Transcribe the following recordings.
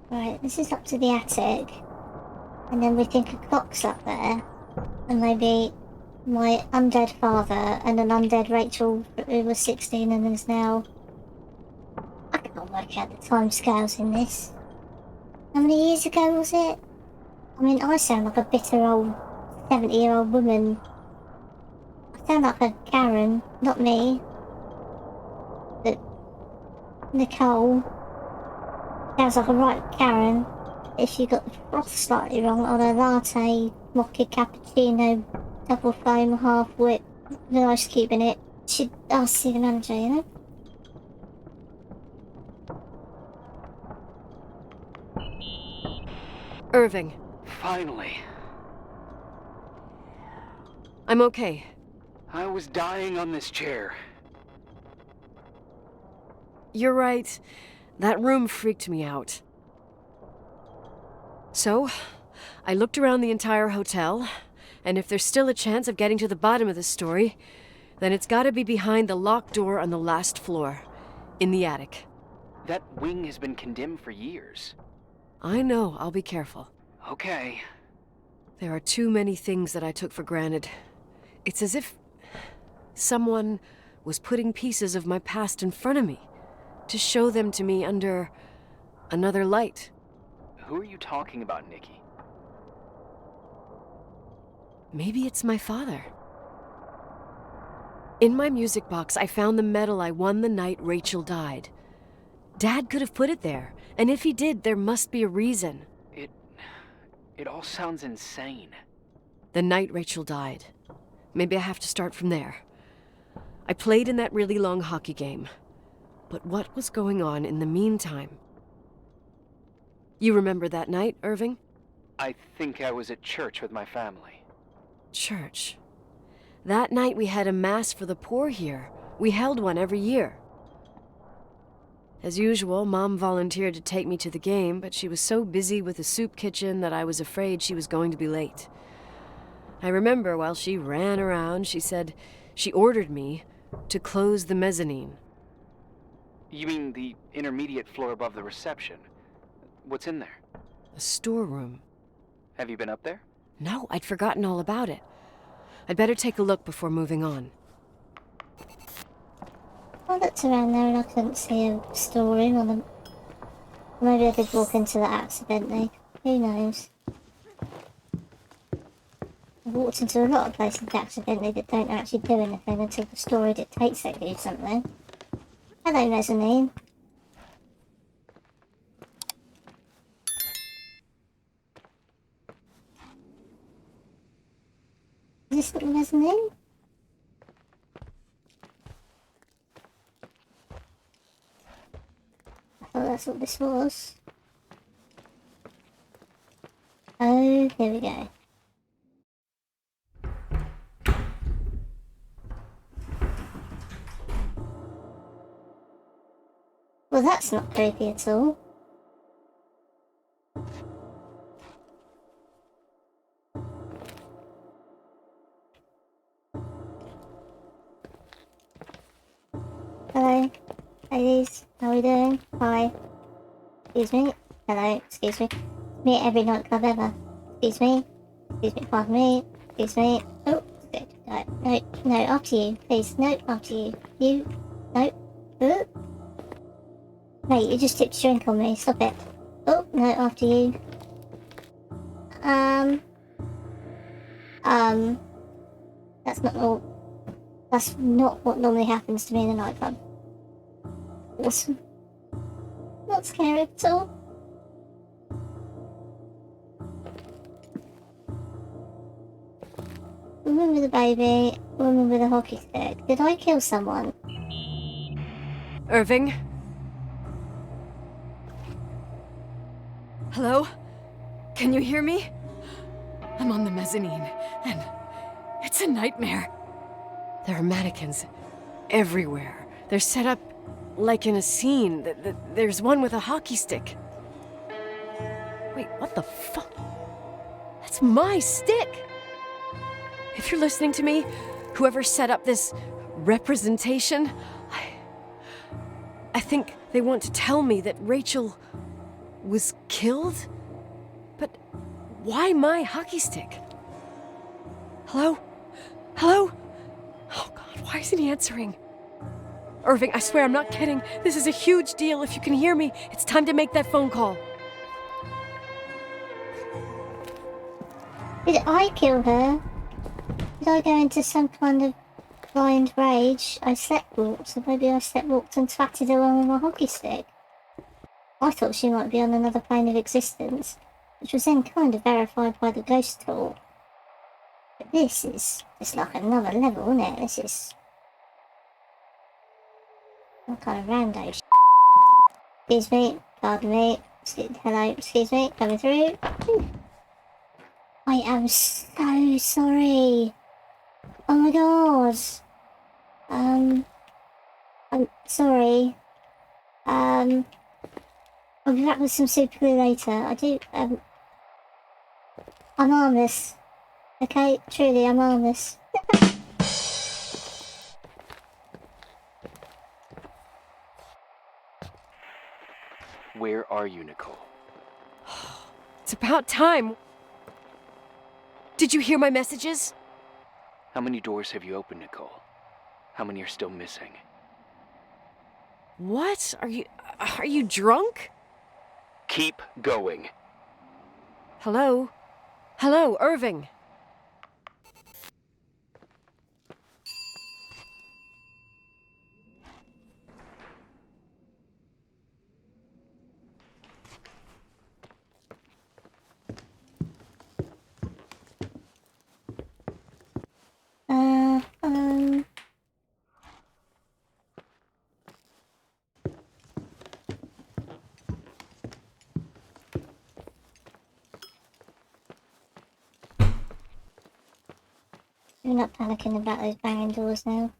Right, this is up to the attic. And then we think a clock's up there. And maybe my undead father and an undead Rachel who was 16 and is now... I can't work out the timescales in this. How many years ago was it? I mean, I sound like a bitter old 70-year-old woman. I sound like a Karen, not me. But Nicole sounds like a right Karen if she got the froth slightly wrong on a latte, mocha cappuccino, double foam, half whip, with ice cube in it. She'd ask the manager, you know? Irving. Finally. I'm okay. I was dying on this chair. You're right. That room freaked me out. So, I looked around the entire hotel, and if there's still a chance of getting to the bottom of the story, then it's gotta be behind the locked door on the last floor, in the attic. That wing has been condemned for years. I know, I'll be careful. Okay. There are too many things that I took for granted. It's as if someone was putting pieces of my past in front of me, to show them to me under another light. Who are you talking about, Nikki? Maybe it's my father. In my music box, I found the medal I won the night Rachel died. Dad could have put it there, and if he did, there must be a reason. It all sounds insane. The night Rachel died. Maybe I have to start from there. I played in that really long hockey game. But what was going on in the meantime? You remember that night, Irving? I think I was at church with my family. Church. That night we had a mass for the poor here. We held one every year. As usual, Mom volunteered to take me to the game, but she was so busy with the soup kitchen that I was afraid she was going to be late. I remember while she ran around, she said she ordered me to close the mezzanine. You mean the intermediate floor above the reception? What's in there? A storeroom. Have you been up there? No, I'd forgotten all about it. I'd better take a look before moving on. I looked around there and I couldn't see a storeroom on them. Maybe I did walk into that accidentally. Who knows? I've walked into a lot of places accidentally that don't actually do anything until the story dictates they do something. Hello, mezzanine. Is this the mezzanine? I thought that's what this was. Oh, here we go. Well, that's not creepy at all. Hello, ladies, how are we doing? Hi. Excuse me. Hello, excuse me. Me at every nightclub ever. Excuse me. Excuse me, pardon me. Excuse me. Oh, good. No, no, after you, please. No, after you. You. No. Oh. Mate, you just tipped your drink on me. Stop it. Oh, no, after you. That's not what normally happens to me in a nightclub. Awesome. Not scary at all. Woman with a baby, woman with a hockey stick. Did I kill someone? Irving? Hello? Can you hear me? I'm on the mezzanine, and it's a nightmare. There are mannequins everywhere. They're set up like in a scene. There's one with a hockey stick. Wait, what the fuck? That's my stick! If you're listening to me, whoever set up this representation, I think they want to tell me that Rachel was killed? But why my hockey stick? Hello? Hello? Oh God, why isn't he answering? Irving, I swear I'm not kidding. This is a huge deal. If you can hear me, it's time to make that phone call. Did I kill her? Did I go into some kind of blind rage? I sleepwalked, so maybe I sleepwalked and twatted her on with my hockey stick. I thought she might be on another plane of existence, which was then kind of verified by the ghost talk. But this is just like another level, isn't it? This is some kind of rando shit. Excuse me, pardon me. Hello, excuse me, coming through. I am so sorry. Oh my god. I'm sorry. I'll be back with some super glue later. I'm harmless. Okay, truly, I'm harmless. Where are you, Nicole? It's about time. Did you hear my messages? How many doors have you opened, Nicole? How many are still missing? What? Are you drunk? Keep going. Hello? Hello, Irving. You're not panicking about those banging doors now.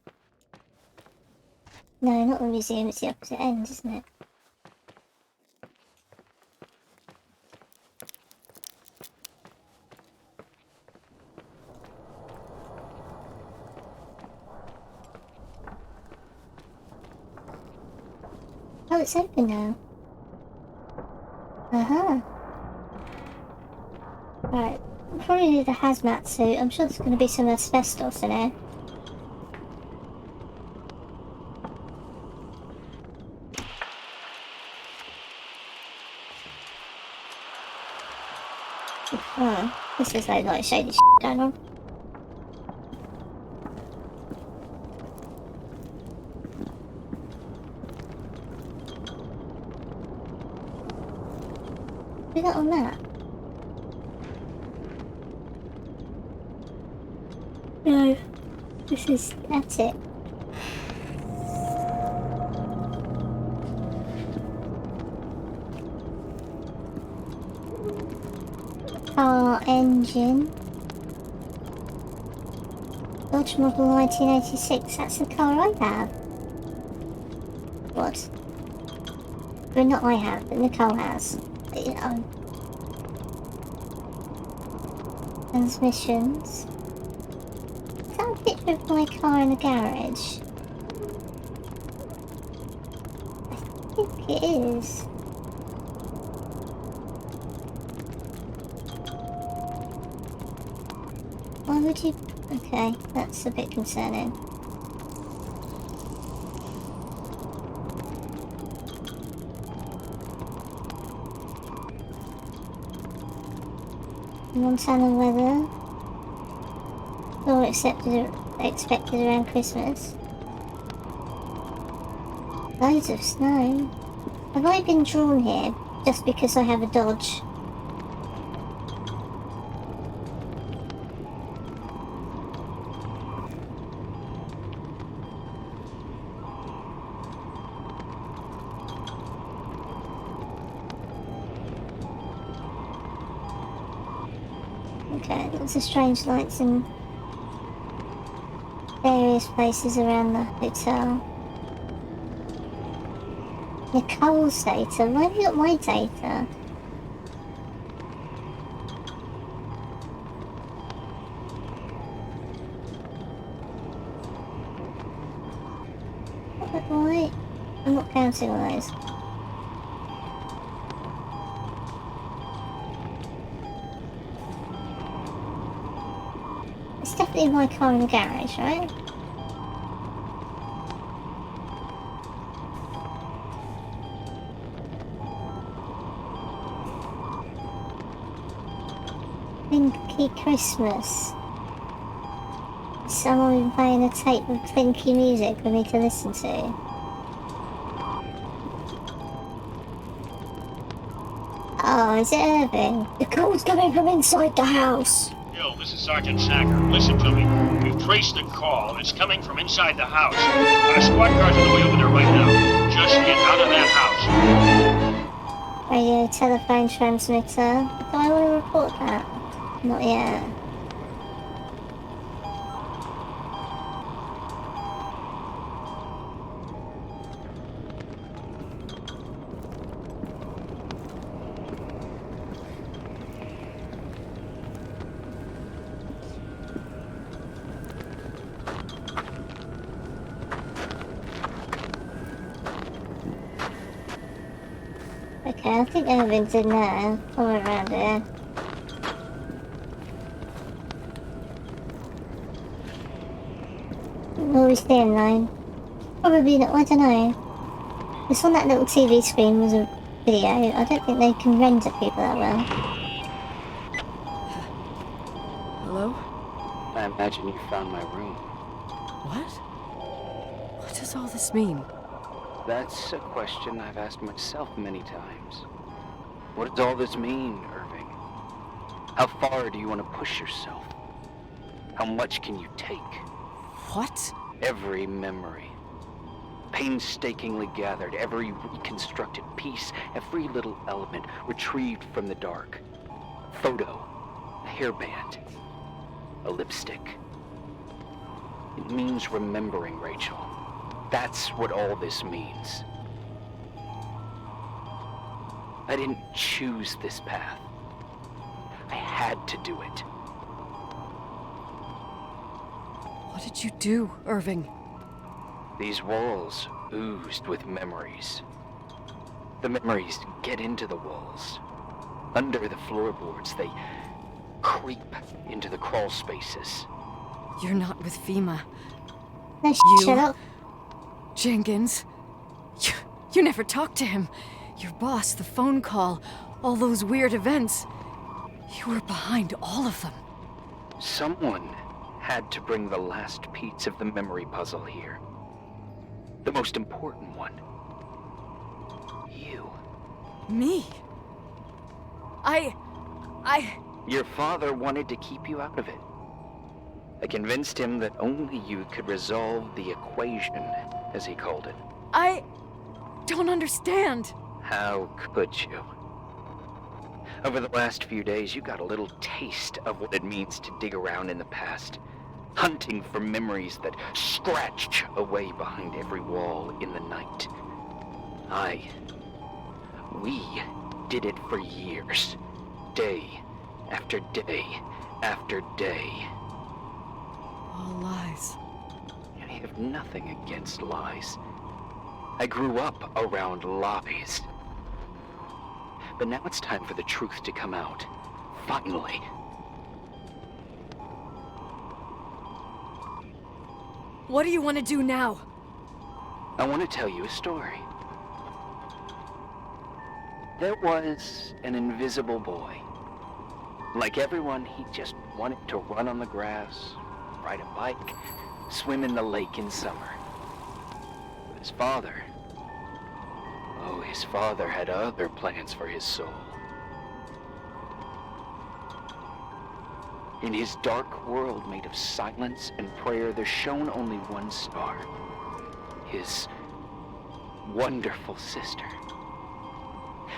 No, not the museum, it's the opposite end, isn't it? Oh, it's open now. Uh-huh. Right. We'll probably need a hazmat suit. I'm sure there's going to be some asbestos in there. Oh, this is like shady shit going on. What we got on that? No, this is the attic. Car engine. Dodge model 1986, that's the car I have. What? Well, not I have, but Nicole has. But, you know. Transmissions. Is that a picture of my car in the garage? I think it is. Why would you... Okay, that's a bit concerning. Montana weather. All expected around Christmas. Loads of snow. Have I been drawn here just because I have a Dodge? Okay, lots of strange lights in various places around the hotel. Nicole's data? Why have you got my data? I'm not counting all those. It's definitely my car in the garage, right? Thinky Christmas. Someone been playing a tape of Thinky music for me to listen to. Oh, is it Irving? The call's coming from inside the house. Bill, this is Sergeant Sacker. Listen to me. We've traced the call. It's coming from inside the house. Our squad car's on the way over there right now. Just get out of that house. Radio telephone transmitter. Do I want to report that? Not yet. Okay, I think Irvin's in there, somewhere around here. Will we stay in line? Probably not, I don't know. This on that little TV screen was a video. I don't think they can render people that well. Hello? I imagine you found my room. What? What does all this mean? That's a question I've asked myself many times. What does all this mean, Irving? How far do you want to push yourself? How much can you take? What? Every memory, painstakingly gathered, every reconstructed piece, every little element retrieved from the dark. Photo, a hairband, a lipstick. It means remembering, Rachel. That's what all this means. I didn't choose this path. I had to do it. What did you do, Irving? These walls oozed with memories. The memories get into the walls. Under the floorboards, they creep into the crawl spaces. You're not with FEMA. No, shut up. Jenkins. You never talked to him. Your boss, the phone call, all those weird events. You were behind all of them. Someone had to bring the last piece of the memory puzzle here. The most important one. You. Me? Your father wanted to keep you out of it. I convinced him that only you could resolve the equation, as he called it. I don't understand. How could you? Over the last few days, you got a little taste of what it means to dig around in the past, hunting for memories that scratch away behind every wall in the night. We did it for years, day after day after day. All lies. I have nothing against lies. I grew up around lies. But now it's time for the truth to come out. Finally. What do you want to do now? I want to tell you a story. There was an invisible boy. Like everyone, he just wanted to run on the grass, ride a bike, swim in the lake in summer. But his father had other plans for his soul. In his dark world made of silence and prayer, there shone only one star. His wonderful sister.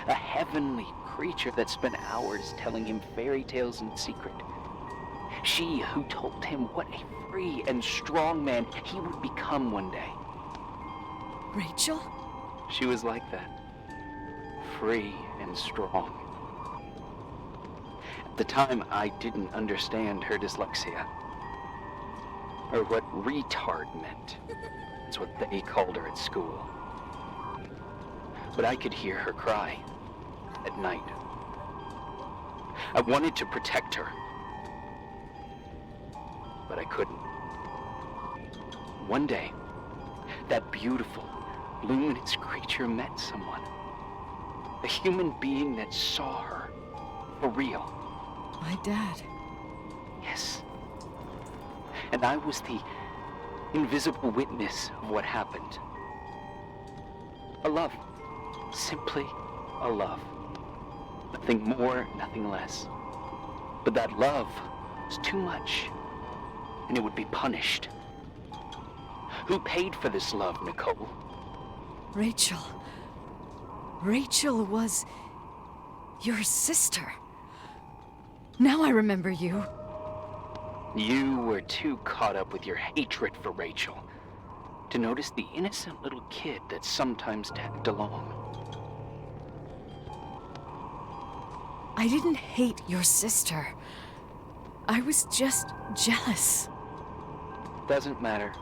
A heavenly creature that spent hours telling him fairy tales in secret. She who told him what a free and strong man he would become one day. Rachel? She was like that. Free and strong. At the time, I didn't understand her dyslexia. Or what retard meant. That's what they called her at school. but I could hear her cry at night. I wanted to protect her, but I couldn't. One day, that beautiful, luminous creature met someone. A human being that saw her for real. My dad. Yes. And I was the invisible witness of what happened. A love. Simply a love. Nothing more, nothing less. But that love was too much, and it would be punished. Who paid for this love, Nicole? Rachel. Rachel was your sister. Now I remember you. You were too caught up with your hatred for Rachel to notice the innocent little kid that sometimes tagged along. I didn't hate your sister. I was just jealous. Doesn't matter.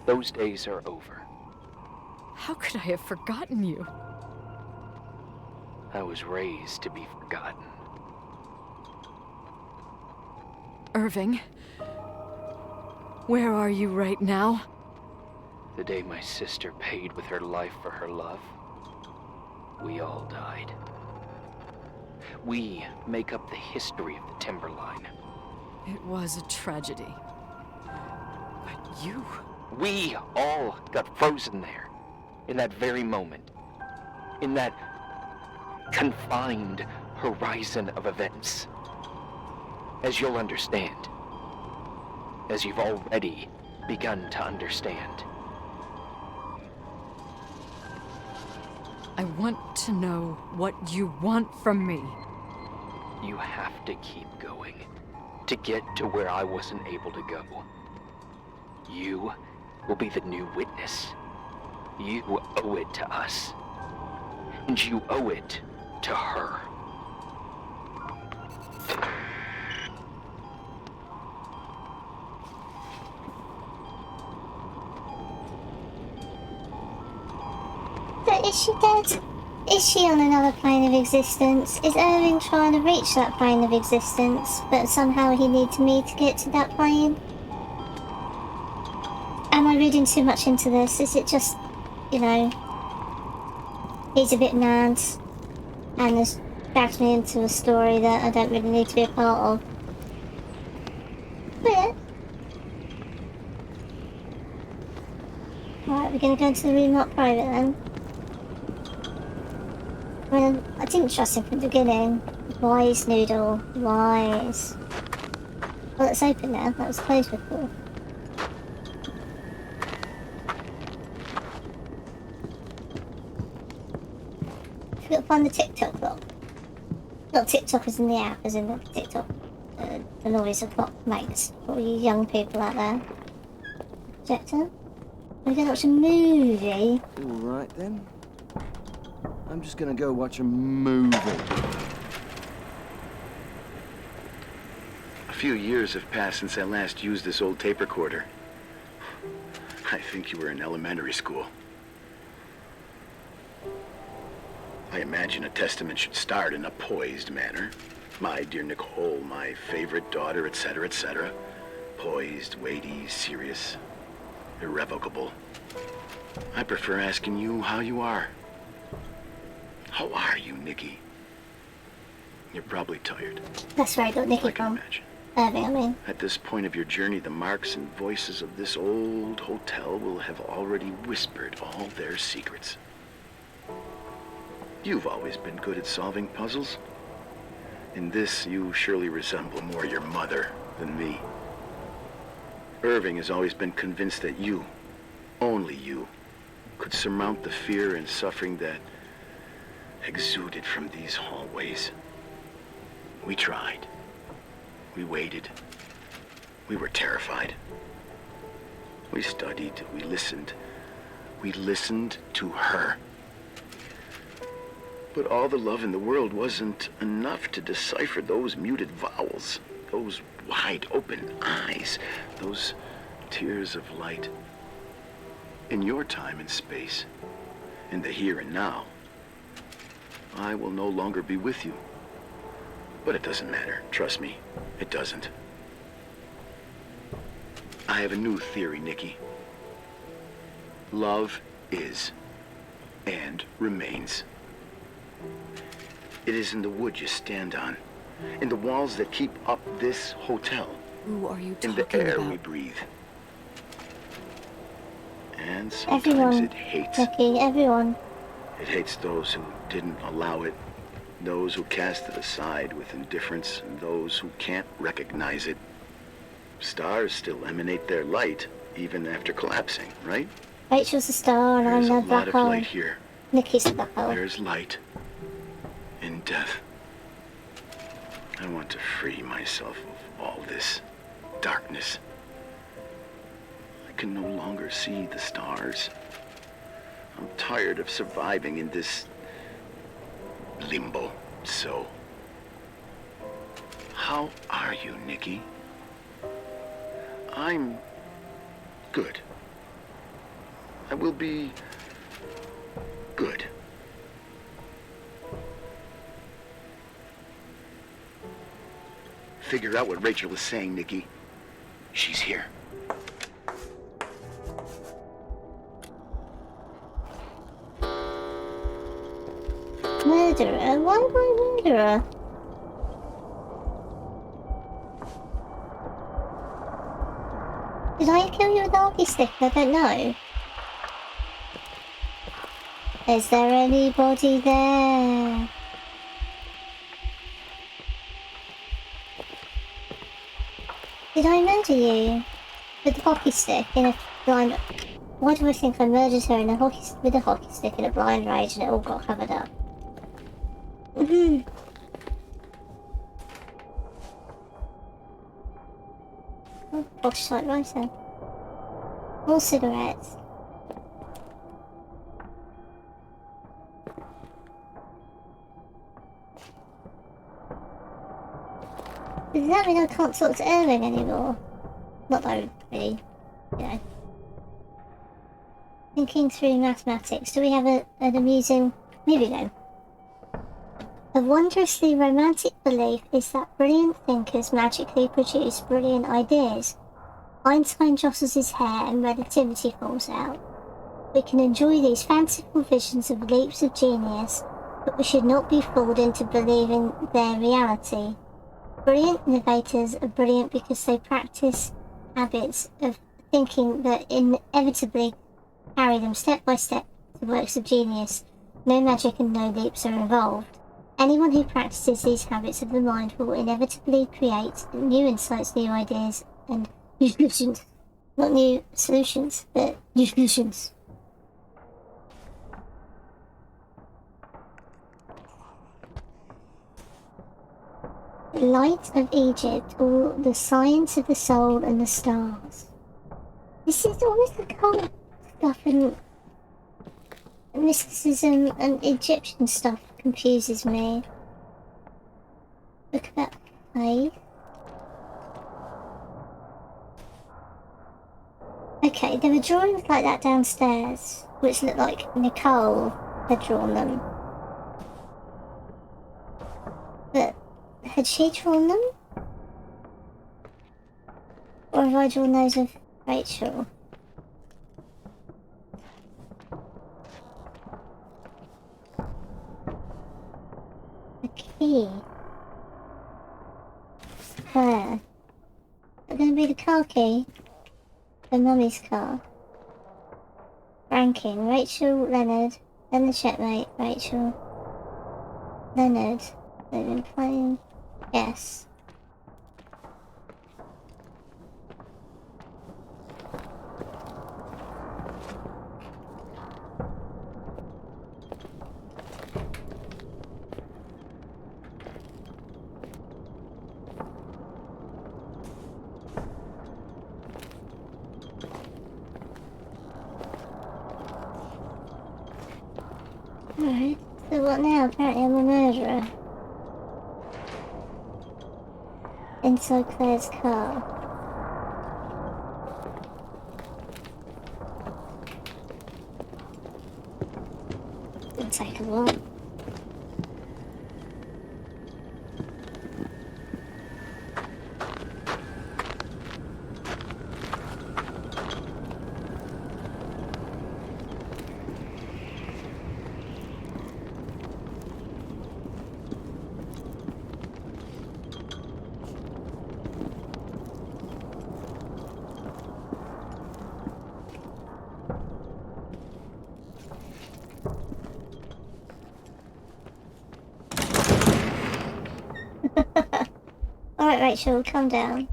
Those days are over. How could I have forgotten you? I was raised to be forgotten. Irving, where are you right now? The day my sister paid with her life for her love, we all died. We make up the history of the Timberline. It was a tragedy. But you... We all got frozen there, in that very moment. In that confined horizon of events. As you'll understand. As you've already begun to understand. I want to know what you want from me. You have to keep going to get to where I wasn't able to go. You will be the new witness. You owe it to us. And you owe it to her. But is she dead? Is she on another plane of existence? Is Irving trying to reach that plane of existence, but somehow he needs me to get to that plane? Am I reading too much into this? Is it just, you know, he's a bit mad and has dragged me into a story that I don't really need to be a part of? But right, we're gonna go into the room marked private then. I mean, I didn't trust him from the beginning. Wise noodle, wise. Well, it's open now. That was closed before. I've got to find the TikTok clock. Not TikTok as in the app, as in the TikTok. The noise a clock makes for all you young people out there. Projector? We're going to watch a movie. Alright then. I'm just gonna go watch a movie. A few years have passed since I last used this old tape recorder. I think you were in elementary school. I imagine a testament should start in a poised manner. My dear Nicole, my favorite daughter, etc., etc. Poised, weighty, serious, irrevocable. I prefer asking you how you are. How are you, Nikki? You're probably tired. That's where I got Nikki I can from. imagine. Irving, I mean. At this point of your journey, the marks and voices of this old hotel will have already whispered all their secrets. You've always been good at solving puzzles. In this, you surely resemble more your mother than me. Irving has always been convinced that you, only you, could surmount the fear and suffering that exuded from these hallways. We tried. We waited. We were terrified. We studied. We listened. We listened to her. But all the love in the world wasn't enough to decipher those muted vowels, those wide open eyes, those tears of light. In your time and space, in the here and now, I will no longer be with you. But it doesn't matter. Trust me, it doesn't. I have a new theory, Nikki. Love is and remains. It is in the wood you stand on, in the walls that keep up this hotel, Who are you in talking the air about? we breathe. And sometimes Everyone, it hates. Nikki, everyone. It hates those who didn't allow it, those who cast it aside with indifference, and those who can't recognize it. Stars still emanate their light, even after collapsing, right? Rachel's the star and There's I'm a the lot black of hole. light here. Nikki's the black hole. There's light in death. I want to free myself of all this darkness. I can no longer see the stars. I'm tired of surviving in this limbo. So, how are you, Nikki? I'm good. I will be good. Figure out what Rachel is saying, Nikki. She's here. Murderer? Why am I murderer? Did I kill you with a hockey stick? I don't know. Is there anybody there? Did I murder you with a hockey stick in a blind? Why do I think I murdered her in with a hockey stick in a blind rage and it all got covered up? Oh, posh like writer. More cigarettes. Does that mean I can't talk to Irving anymore? Not that I really, you know. Thinking through mathematics. Do we have an amusing movie then? A wondrously romantic belief is that brilliant thinkers magically produce brilliant ideas. Einstein jostles his hair and relativity falls out. We can enjoy these fanciful visions of leaps of genius, but we should not be fooled into believing their reality. Brilliant innovators are brilliant because they practice habits of thinking that inevitably carry them step by step to works of genius. No magic and no leaps are involved. Anyone who practices these habits of the mind will inevitably create new insights, new ideas, and new solutions. Not new solutions, but new solutions. The light of Egypt, or the science of the soul and the stars. This is always the cult stuff and mysticism and Egyptian stuff confuses me. Look about faith. Okay, there were drawings like that downstairs, which looked like Nicole had drawn them. But had she drawn them? Or have I drawn those of Rachel? A key. Where? Is that going to be the car key? The mummy's car. Ranking. Rachel, Leonard. Then the checkmate. Rachel. Leonard. They've been playing. Yes. Alright, so what now? Apparently I'm a murderer. Inside Claire's car. likable. Alright, Rachel, calm down.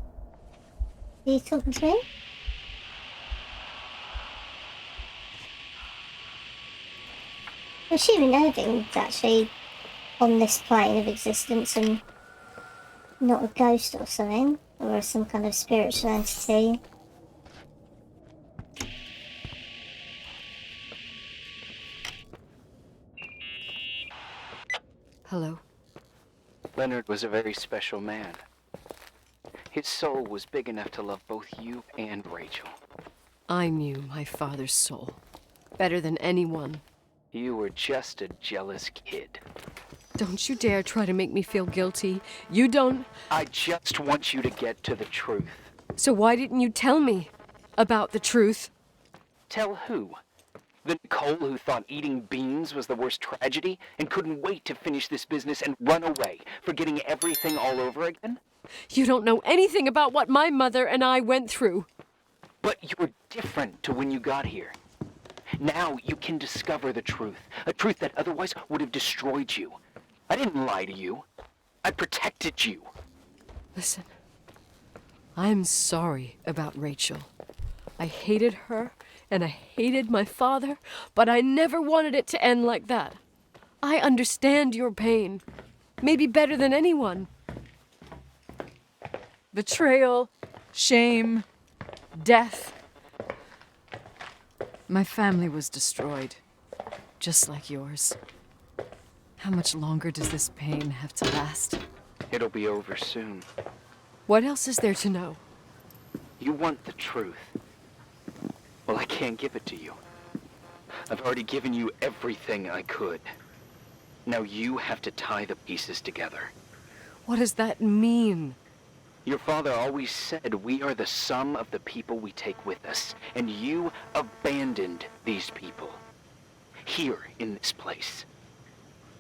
Are you talking to me? I'm assuming Irving's actually on this plane of existence and not a ghost or something, or some kind of spiritual entity. Hello. Leonard was a very special man. His soul was big enough to love both you and Rachel. I knew my father's soul better than anyone. You were just a jealous kid. Don't you dare try to make me feel guilty. You don't... I just want you to get to the truth. So why didn't you tell me about the truth? Tell who? The Nicole who thought eating beans was the worst tragedy and couldn't wait to finish this business and run away, forgetting everything all over again? You don't know anything about what my mother and I went through. But you're different to when you got here. Now you can discover the truth, a truth that otherwise would have destroyed you. I didn't lie to you. I protected you. Listen, I'm sorry about Rachel. I hated her, and I hated my father, but I never wanted it to end like that. I understand your pain, maybe better than anyone. Betrayal, shame, death. My family was destroyed, just like yours. How much longer does this pain have to last? It'll be over soon. What else is there to know? You want the truth. Well, I can't give it to you. I've already given you everything I could. Now you have to tie the pieces together. What does that mean? Your father always said we are the sum of the people we take with us, and you abandoned these people. Here in this place.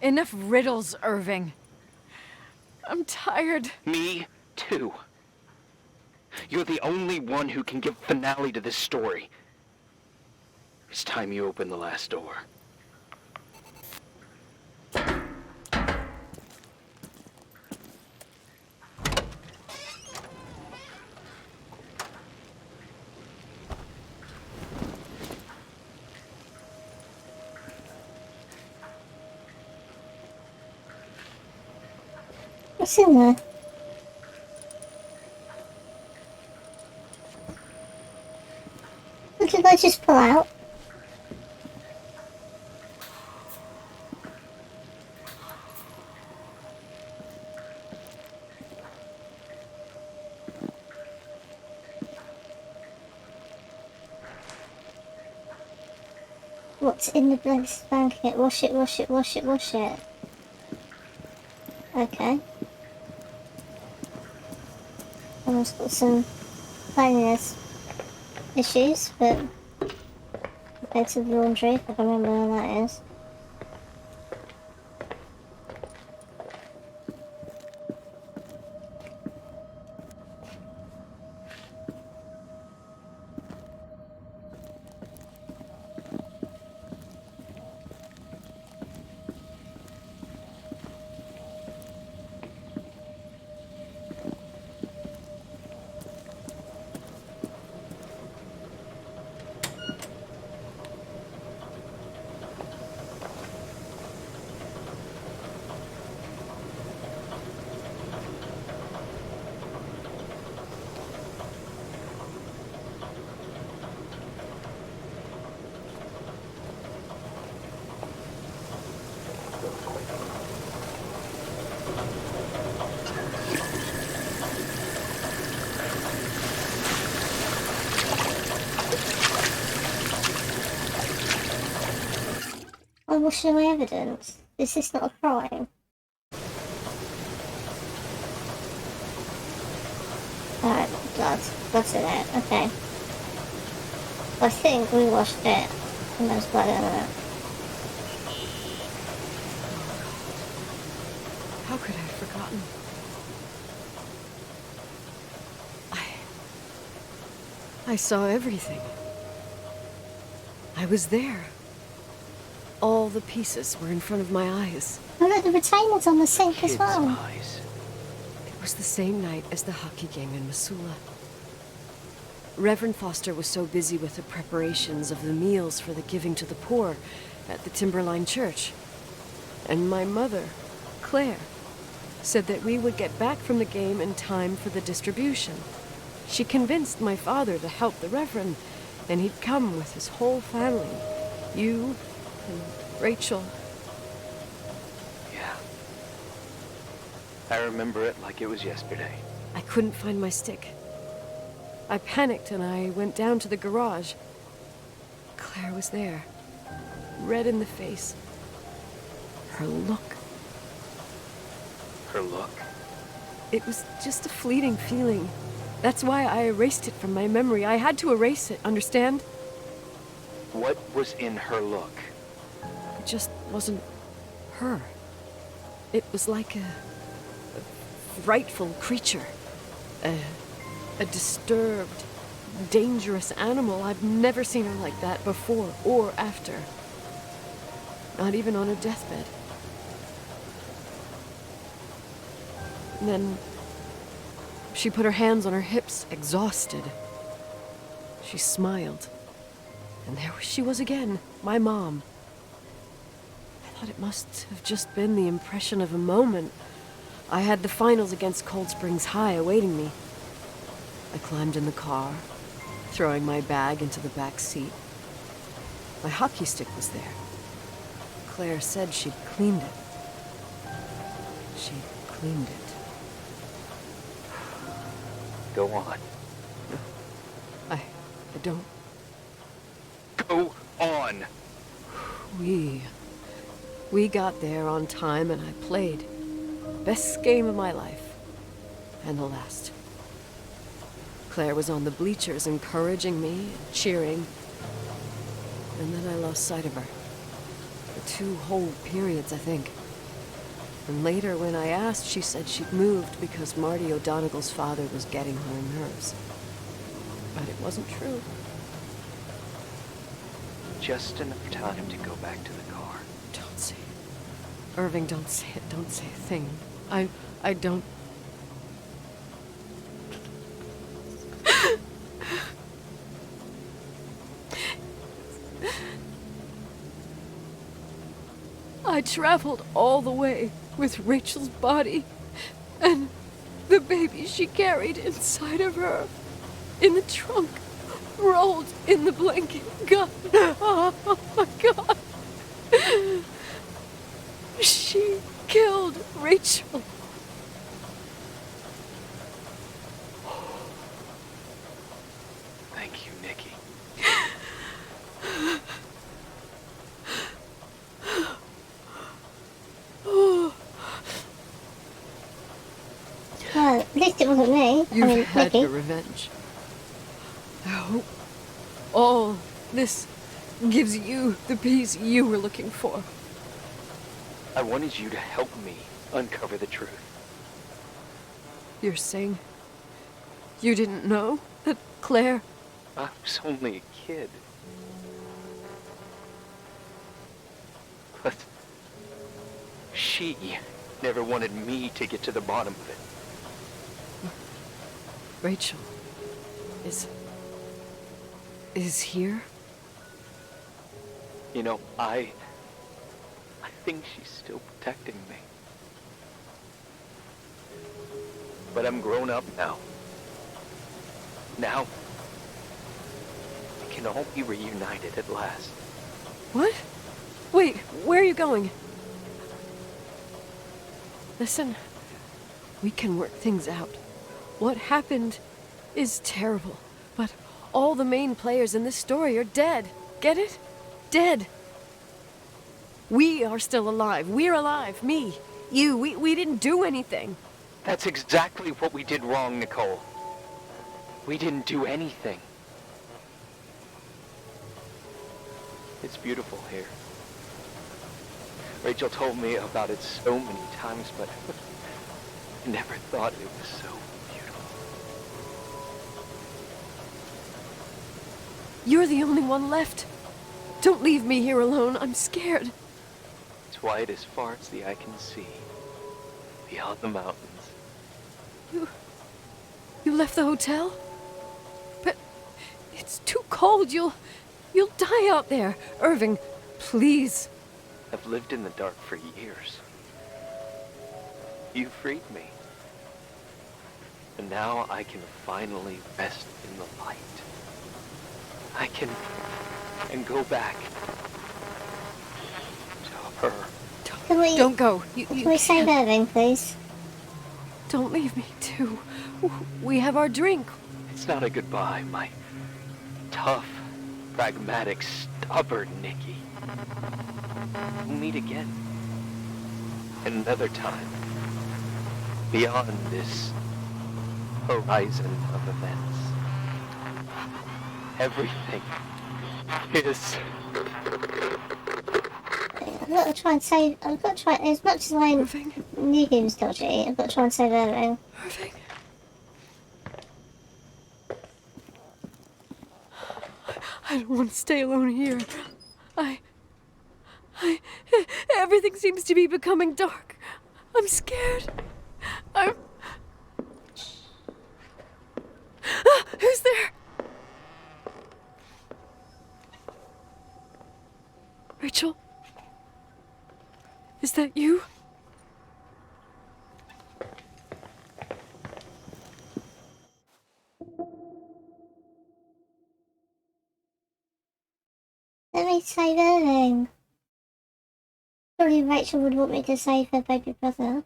Enough riddles, Irving. I'm tired. Me too. You're the only one who can give finale to this story. It's time you open the last door. What's in there? What did I just pull out? What's in the blanket? Wash it, wash it, wash it, wash it. Okay. Almost got some cleanliness issues, but compared to the laundry, if I can remember where that is. washing away evidence? Is this not a crime? Alright, blood's in it, okay. I think we washed it, and there's blood in it. How could I have forgotten? I saw everything. I was there. All the pieces were in front of my eyes. Oh look, the retainer's on the sink as Kids' well. eyes. It was the same night as the hockey game in Missoula. Reverend Foster was so busy with the preparations of the meals for the giving to the poor at the Timberline church. And my mother, Claire, said that we would get back from the game in time for the distribution. She convinced my father to help the Reverend, and he'd come with his whole family. You and Rachel. Yeah. I remember it like it was yesterday. I couldn't find my stick. I panicked and I went down to the garage. Claire was there, red in the face. Her look. Her look. It was just a fleeting feeling. That's why I erased it from my memory. I had to erase it, understand? What was in her look? It just wasn't her. It was like a frightful creature. A disturbed, dangerous animal. I've never seen her like that before or after. Not even on her deathbed. And then she put her hands on her hips, exhausted. She smiled. And there she was again, my mom. I thought it must have just been the impression of a moment. I had the finals against Cold Springs High awaiting me. I climbed in the car, throwing my bag into the back seat. My hockey stick was there. Claire said she'd cleaned it. She'd cleaned it. Go on. I don't... Go on! We got there on time and I played. Best game of my life. And the last. Claire was on the bleachers encouraging me and cheering. And then I lost sight of her. For 2 whole periods, I think. And later, when I asked, she said she'd moved because Marty O'Donegal's father was getting on her nerves. But it wasn't true. Just enough time to go back to the car. Don't say it. Irving, don't say it. Don't say a thing. I don't... I traveled all the way with Rachel's body and the baby she carried inside of her in the trunk, rolled in the blanket. God, oh my God. She killed Rachel. Thank you, Nikki. Well, at least it wasn't me. You've had Nikki. your revenge. I hope all this gives you the peace you were looking for. I wanted you to help me uncover the truth. You're saying you didn't know that Claire... I was only a kid. But she never wanted me to get to the bottom of it. Rachel is here? You know, I think she's still protecting me. But I'm grown up now. Now, we can all be reunited at last. What? Wait, where are you going? Listen, we can work things out. What happened is terrible, but all the main players in this story are dead. Get it? Dead. We are still alive. We're alive. Me, you, we didn't do anything. That's exactly what we did wrong, Nicole. We didn't do anything. It's beautiful here. Rachel told me about it so many times, but I never thought it was so beautiful. You're the only one left. Don't leave me here alone. I'm scared. It's white as far as the eye can see, beyond the mountains. You left the hotel? But it's too cold. You'll die out there. Irving, please. I've lived in the dark for years. You freed me. And now I can finally rest in the light. I can go back to her. Don't go. Can we save Irving, please? Don't leave me, too. We have our drink. It's not a goodbye, my tough, pragmatic, stubborn Nikki. We'll meet again. Another time. Beyond this horizon of events. Everything is... I've got to try and save... I've got to try... As much as I Irving. knew he was dodgy, I've got to try and save Irving. Irving. I don't want to stay alone here. Everything seems to be becoming dark. I'm scared. Who's there? Rachel? Is that you? Let me save Irving. Surely Rachel would want me to save her baby brother.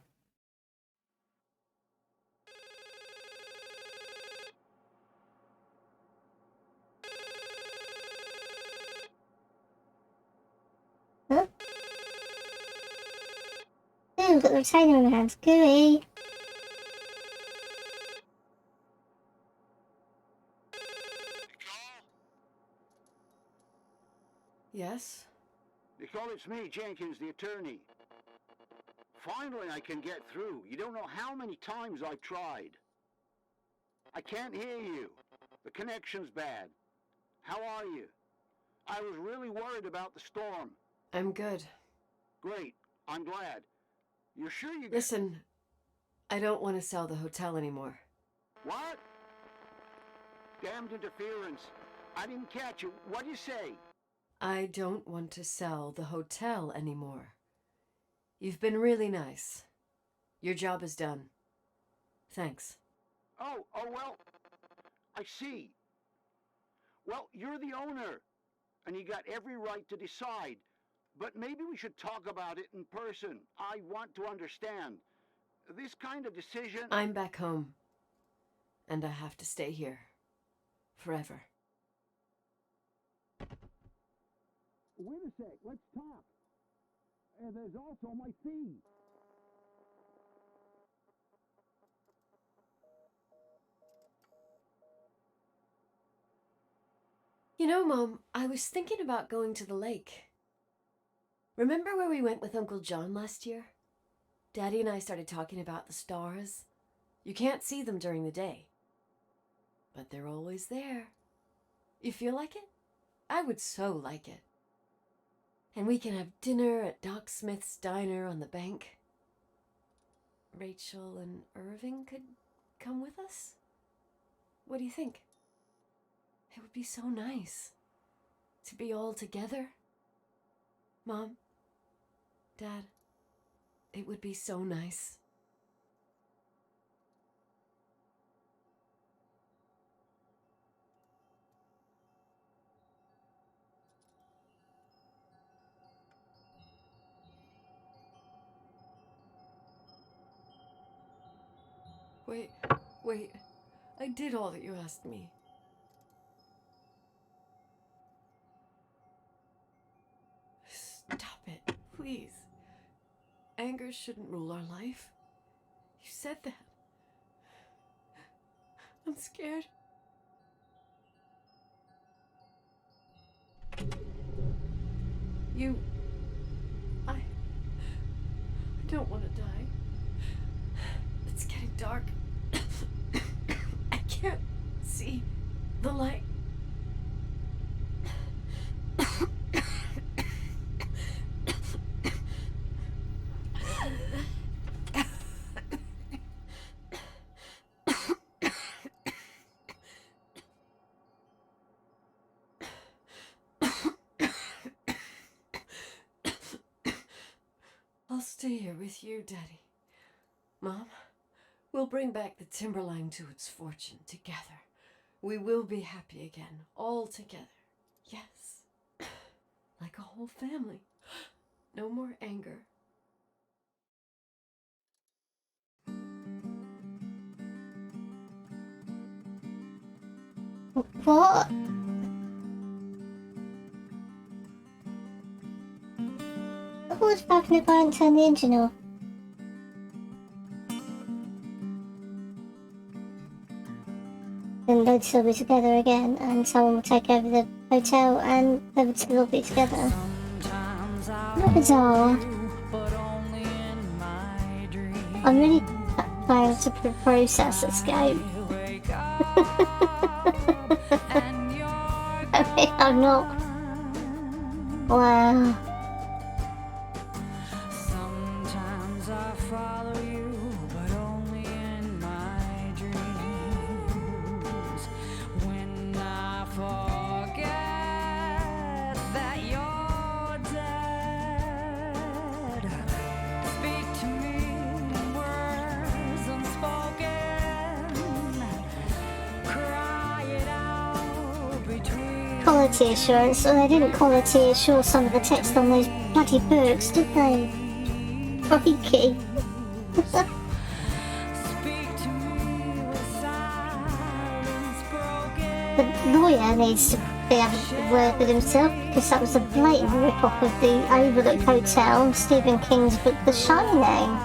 Huh? Ooh, got the retainer in my hands. Gooey. Yes? Nicole, it's me, Jenkins, the attorney. Finally, I can get through. You don't know how many times I've tried. I can't hear you. The connection's bad. How are you? I was really worried about the storm. I'm good. Great. I'm glad. You're sure you... Listen, I don't want to sell the hotel anymore. What? Damned interference. I didn't catch you. What'd you say? I don't want to sell the hotel anymore. You've been really nice. Your job is done. Thanks. Oh, well, I see. Well, you're the owner, and you got every right to decide. But maybe we should talk about it in person. I want to understand. This kind of decision... I'm back home, and I have to stay here. Forever. Wait a sec, let's talk. There's also my fee. You know, Mom, I was thinking about going to the lake. Remember where we went with Uncle John last year? Daddy and I started talking about the stars. You can't see them during the day, but they're always there. You feel like it? I would so like it. And we can have dinner at Doc Smith's diner on the bank. Rachel and Irving could come with us? What do you think? It would be so nice to be all together. Mom, Dad, it would be so nice. Wait. I did all that you asked me. Stop it. Please. Anger shouldn't rule our life. You said that. I'm scared. I don't want to die. It's getting dark. I can't see the light. I'll stay here with you, Daddy. Mom, we'll bring back the Timberline to its fortune together. We will be happy again, all together. Yes. Like a whole family. No more anger. What? I was back in the car and turn the engine off. Then they'd still be together again, and someone would take over the hotel, and they would still be together. Not bizarre. I'm really trying to process this game. I mean, I'm not. Wow. Sometimes I follow you, but only in my dreams. When I forget that you're dead, speak to me in words unspoken. Cry it out between. Quality assurance. Well, they didn't quality assure some of the text on those bloody books, did they? Crikey. The lawyer needs to be able to word with himself, because that was a blatant rip-off of the Overlook Hotel, Stephen King's book The Shining.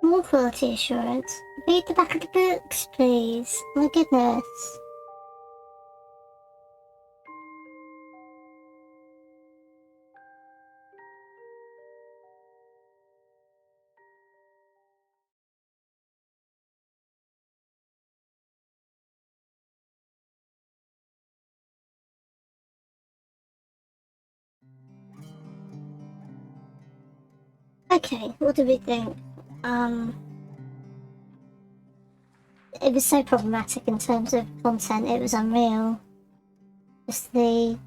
More quality assurance. Read the back of the books, please. My goodness. Okay, what do we think? It was so problematic in terms of content, it was unreal. Just the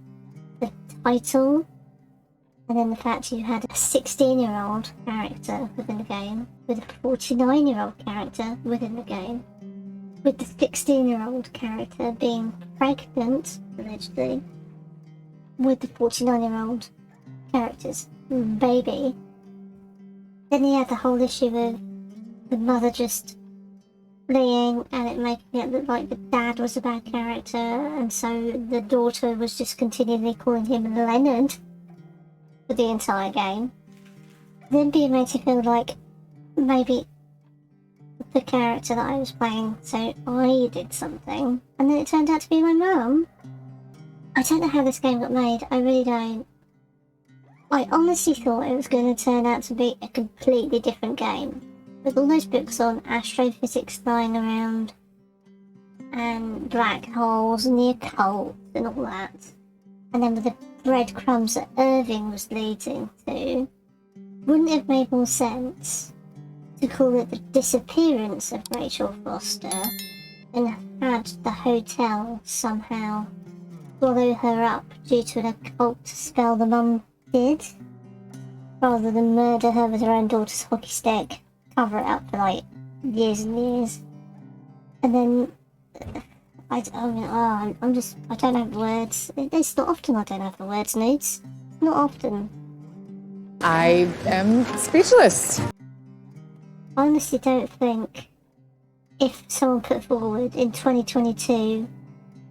title, and then the fact you had a 16-year-old character within the game, with a 49-year-old character within the game, with the 16-year-old character being pregnant, allegedly, with the 49-year-old character's baby. Then you had the whole issue with the mother just fleeing and it making it look like the dad was a bad character, and so the daughter was just continually calling him Leonard for the entire game. Then being made to feel like maybe the character that I was playing, so I did something, and then it turned out to be my mum. I don't know how this game got made, I really don't. I honestly thought it was going to turn out to be a completely different game. with all those books on astrophysics lying around, and black holes and the occult and all that, and then with the breadcrumbs that Irving was leading to, wouldn't it have made more sense to call it the disappearance of Rachel Foster and had the hotel somehow swallow her up due to an occult spell the mum did, rather than murder her with her own daughter's hockey stick, cover it up for like years and years, and then I don't have the words. It's not often I don't have the words, Nudes. Not often. I am speechless. I honestly don't think if someone put forward in 2022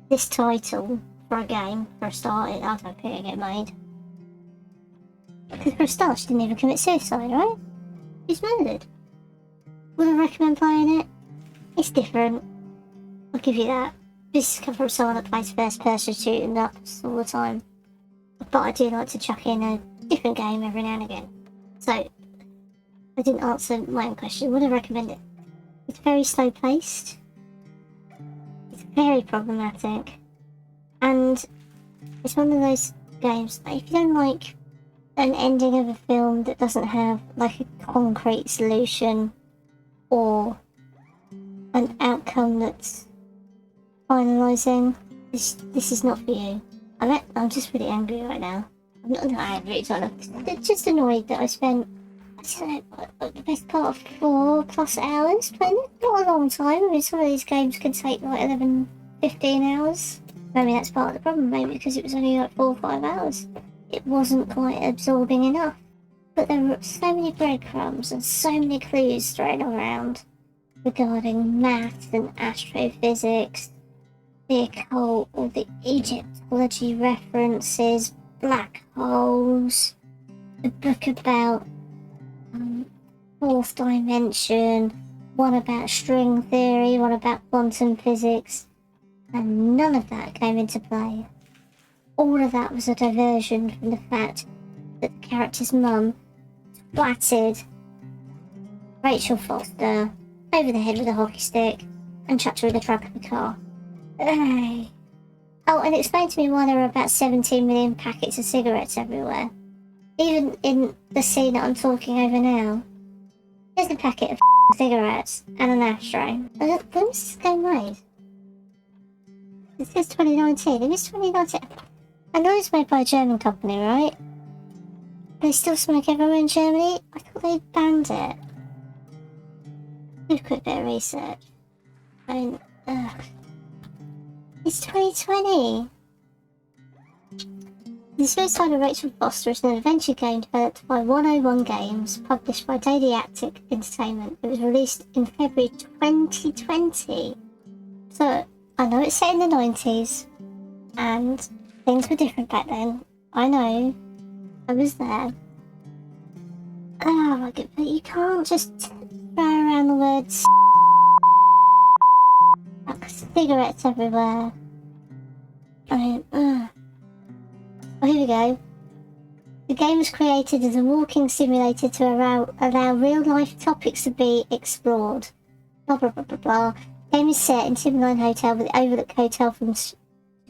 this title for a game, for a start, I don't think it'd get made. Because for a start, she didn't even commit suicide, right? She's murdered. Would I recommend playing it? It's different. I'll give you that. This is coming from someone that plays first person shooting ups all the time. But I do like to chuck in a different game every now and again. So, I didn't answer my own question. Would I recommend it? It's very slow paced. It's very problematic. And it's one of those games that if you don't like an ending of a film that doesn't have like a concrete solution or an outcome that's finalising, this is not for you. I'm just really angry right now. I'm not angry, I'm just annoyed that I spent, the best part of 4+ hours playing it. Not a long time. I mean, some of these games can take like 11, 15 hours. Maybe that's part of the problem, maybe because it was only like 4 or 5 hours. It wasn't quite absorbing enough. But there were so many breadcrumbs and so many clues thrown around regarding math and astrophysics, the occult, all the Egyptology references, black holes, the book about fourth dimension, one about string theory, one about quantum physics, and none of that came into play. All of that was a diversion from the fact that the character's mum splatted Rachel Foster over the head with a hockey stick and chucked her in the trunk of the car. Hey. Oh, and explain to me why there are about 17 million packets of cigarettes everywhere. Even in the scene that I'm talking over now, there's a packet of cigarettes and an ashtray. When was this game made? It says 2019. It is 2019. I know it's made by a German company, right? They still smoke everywhere in Germany? I thought they banned it. Do a quick bit of research. I mean, it's 2020! The Suicide of Rachel Foster is an adventure game developed by 101 Games, published by Daily Actic Entertainment. It was released in February 2020. So, I know it's set in the 90s, and things were different back then. I know. I was there. Oh my god, but you can't just throw around the words like cigarettes everywhere. I mean, Oh, here we go. The game was created as a walking simulator to allow real-life topics to be explored. Blah blah blah blah blah. The game is set in Timberline Hotel with the Overlook Hotel from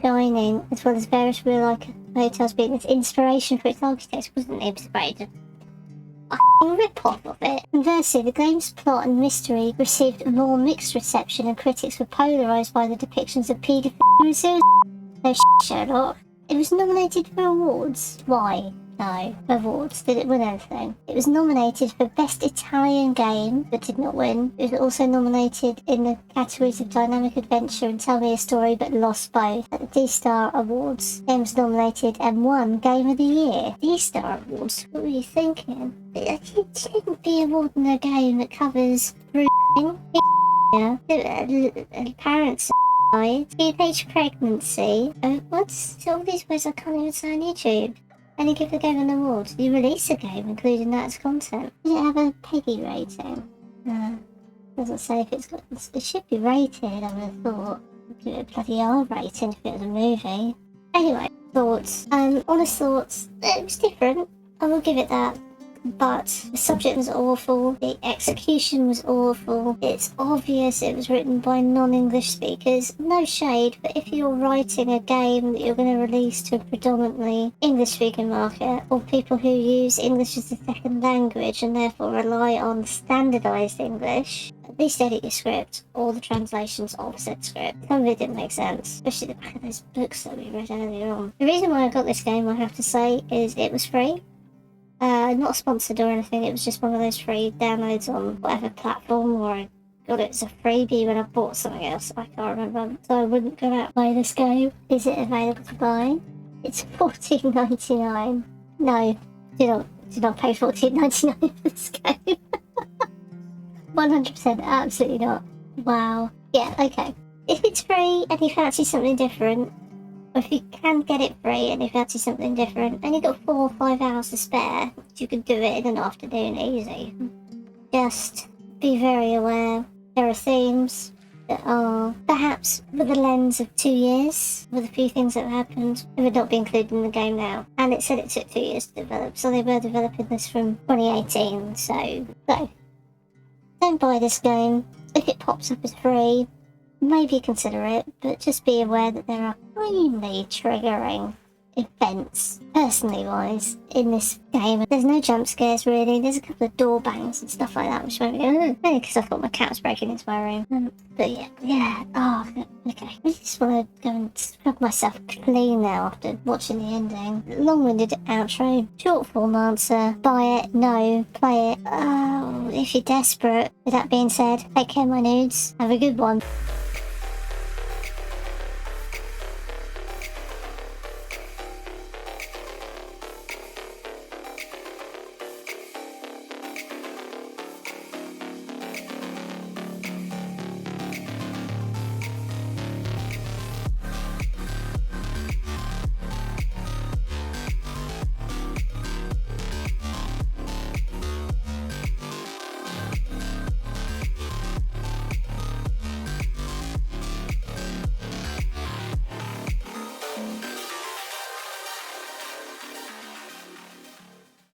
Shining, as well as various real-life hotels being its inspiration for its architects. Wasn't inspired. A rip-off of it. Conversely, the game's plot and mystery received a more mixed reception, and critics were polarised by the depictions of paedophilia and suicide. No Sherlock. It was nominated for awards. Why? No. Awards. Did it win anything? It was nominated for Best Italian Game, but did not win. It was also nominated in the categories of Dynamic Adventure and Tell Me a Story, but lost both at the D-Star Awards. The game was nominated and won Game of the Year. D-Star Awards? What were you thinking? You shouldn't be awarding a game that covers parents teenage pregnancy. What's all these words I can't even say on YouTube? And you give the game an award. You release a game including that as content. Does it have a PEGI rating? Doesn't say if it's got. It should be rated, I would have thought. I'd give it a bloody R rating if it was a movie. Anyway, thoughts. Honest thoughts. It was different. I will give it that. but the subject was awful, the execution was awful, it's obvious it was written by non-English speakers. No shade, but if you're writing a game that you're going to release to a predominantly English-speaking market, or people who use English as a second language and therefore rely on standardised English, at least edit your script, or the translations of said script. Some of it didn't make sense, especially the back of those books that we read earlier on. The reason why I got this game, I have to say, is it was free. Not sponsored or anything, it was just one of those free downloads on whatever platform, or I got it as a freebie when I bought something else, I can't remember. So I wouldn't go out and play this game. Is it available to buy? It's $14.99. No, do not pay $14.99 for this game. 100%, absolutely not. Wow. Yeah, okay. If it's free and you fancy something different, or if you can get it free and you fancy something different, and you've got 4 or 5 hours to spare, you could do it in an afternoon easy. Just be very aware there are themes that are perhaps with the lens of 2 years, with a few things that have happened that would not be included in the game now. And it said it took 2 years to develop, so they were developing this from 2018, so don't buy this game. If it pops up as free, maybe consider it, but just be aware that there are extremely triggering events, personally wise, in this game. There's no jump scares really, there's a couple of door bangs and stuff like that, which made me go, only because I thought my cat was breaking into my room. But yeah, oh, okay. I just want to go and scrub myself clean now after watching the ending. Long-winded outro, short form answer, buy it, no, play it. Oh, if you're desperate. With that being said, take care my nudes, have a good one.